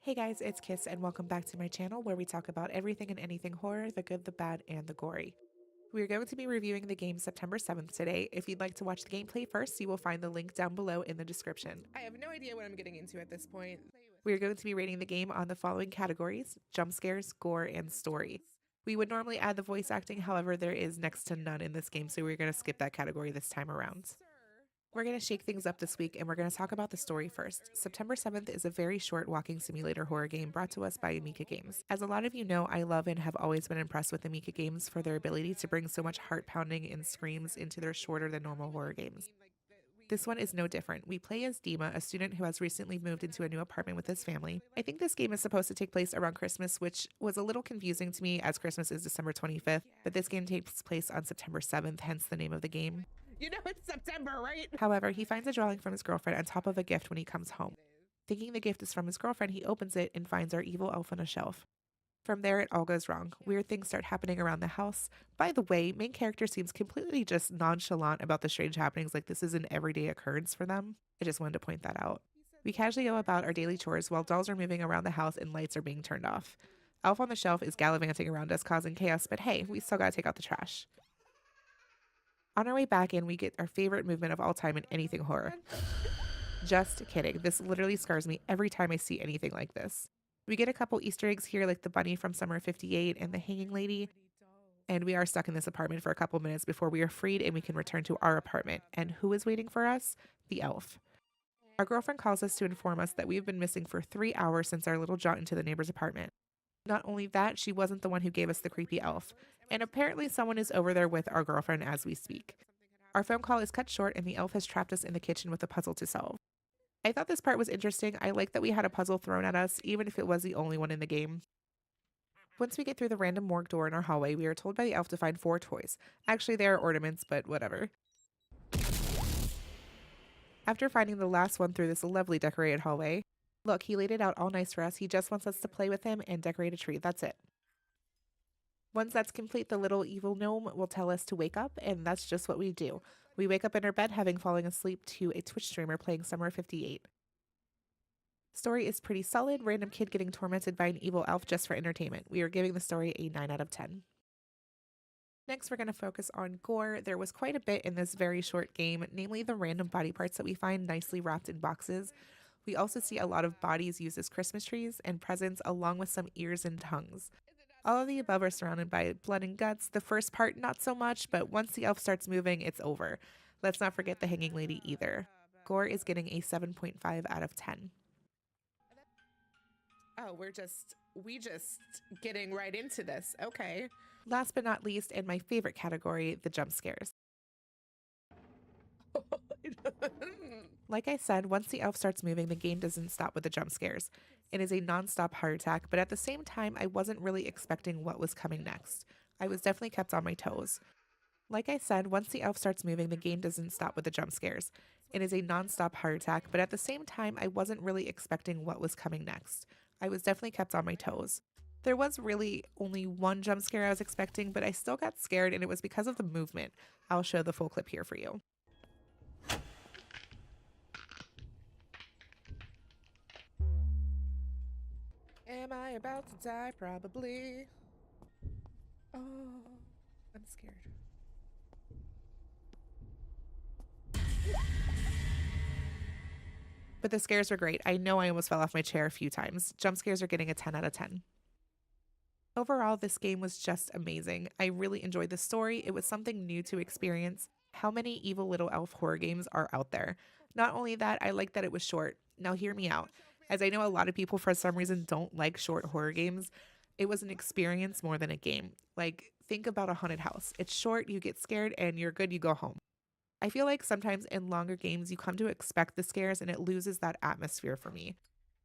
Hey guys, it's Kiss and welcome back to my channel where we talk about everything and anything horror, the good, the bad, and the gory. We are going to be reviewing the game September 7th today. If you'd like to watch the gameplay first, you will find the link down below in the description. I have no idea what I'm getting into at this point. We are going to be rating the game on the following categories: jump scares, gore, and story. We would normally add the voice acting, however, there is next to none in this game, so we're going to skip that category this time around. We're going to shake things up this week and we're going to talk about the story first. September 7th is a very short walking simulator horror game brought to us by Emika Games. As a lot of you know, I love and have always been impressed with Emika Games for their ability to bring so much heart pounding and screams into their shorter than normal horror games. This one is no different. We play as Dima, a student who has recently moved into a new apartment with his family. I think this game is supposed to take place around Christmas, which was a little confusing to me as Christmas is December 25th, but this game takes place on September 7th, hence the name of the game. You know it's September, right? However, he finds a drawing from his girlfriend on top of a gift when he comes home. Thinking the gift is from his girlfriend, he opens it and finds our evil elf on a shelf. From there, it all goes wrong. Weird things start happening around the house. By the way, main character seems completely just nonchalant about the strange happenings, like this is an everyday occurrence for them. I just wanted to point that out. We casually go about our daily chores while dolls are moving around the house and lights are being turned off. Elf on the shelf is gallivanting around us, causing chaos, but hey, we still gotta take out the trash. On our way back in, we get our favorite movement of all time in anything horror. Just kidding. This literally scars me every time I see anything like this. We get a couple Easter eggs here, like the bunny from Summer 58 and the hanging lady. And we are stuck in this apartment for a couple minutes before we are freed and we can return to our apartment. And who is waiting for us? The elf. Our girlfriend calls us to inform us that we have been missing for 3 hours since our little jaunt into the neighbor's apartment. Not only that, she wasn't the one who gave us the creepy elf. And apparently someone is over there with our girlfriend as we speak. Our phone call is cut short and the elf has trapped us in the kitchen with a puzzle to solve. I thought this part was interesting. I like that we had a puzzle thrown at us, even if it was the only one in the game. Once we get through the random morgue door in our hallway, we are told by the elf to find 4 toys. Actually, they are ornaments, but whatever. After finding the last one through this lovely decorated hallway, look, he laid it out all nice for us. He just wants us to play with him and decorate a tree. That's it. Once that's complete, the little evil gnome will tell us to wake up, and that's just what we do. We wake up in our bed having fallen asleep to a Twitch streamer playing Summer 58. Story is pretty solid. Random kid getting tormented by an evil elf just for entertainment. We are giving the story a 9 out of 10. Next, we're going to focus on gore. There was quite a bit in this very short game, namely the random body parts that we find nicely wrapped in boxes. We also see a lot of bodies used as Christmas trees and presents, along with some ears and tongues. All of the above are surrounded by blood and guts. The first part, not so much, but once the elf starts moving, it's over. Let's not forget the hanging lady either. Gore is getting a 7.5 out of 10. Oh, we just getting right into this. Okay. Last but not least, in my favorite category, the jump scares. Like I said, once the elf starts moving, the game doesn't stop with the jump scares. It is a non-stop heart attack, but at the same time, I wasn't really expecting what was coming next. I was definitely kept on my toes. Like I said, once the elf starts moving, the game doesn't stop with the jump scares. It is a non-stop heart attack, but at the same time, I wasn't really expecting what was coming next. I was definitely kept on my toes. There was really only one jump scare I was expecting, but I still got scared, and it was because of the movement. I'll show the full clip here for you. Am I about to die? Probably. Oh, I'm scared. But the scares were great. I know I almost fell off my chair a few times. Jump scares are getting a 10 out of 10. Overall, this game was just amazing. I really enjoyed the story. It was something new to experience. How many evil little elf horror games are out there? Not only that, I like that it was short. Now hear me out. As I know a lot of people for some reason don't like short horror games, it was an experience more than a game. Like, think about a haunted house. It's short, you get scared, and you're good, you go home. I feel like sometimes in longer games, you come to expect the scares and it loses that atmosphere for me.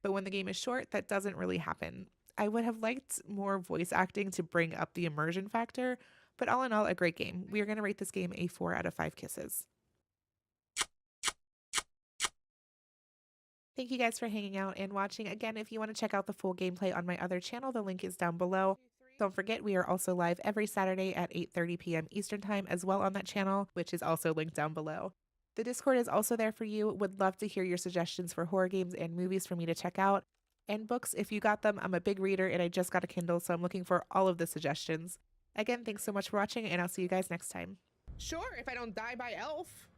But when the game is short, that doesn't really happen. I would have liked more voice acting to bring up the immersion factor, but all in all, a great game. We are going to rate this game a 4 out of 5 kisses. Thank you guys for hanging out and watching. Again, if you want to check out the full gameplay on my other channel, the link is down below. Don't forget, we are also live every Saturday at 8:30 p.m. Eastern Time as well on that channel, which is also linked down below. The Discord is also there for you. Would love to hear your suggestions for horror games and movies for me to check out. and books if you got them. I'm a big reader and I just got a Kindle, so I'm looking for all of the suggestions. Again, thanks so much for watching, and I'll see you guys next time. Sure, if I don't die by elf.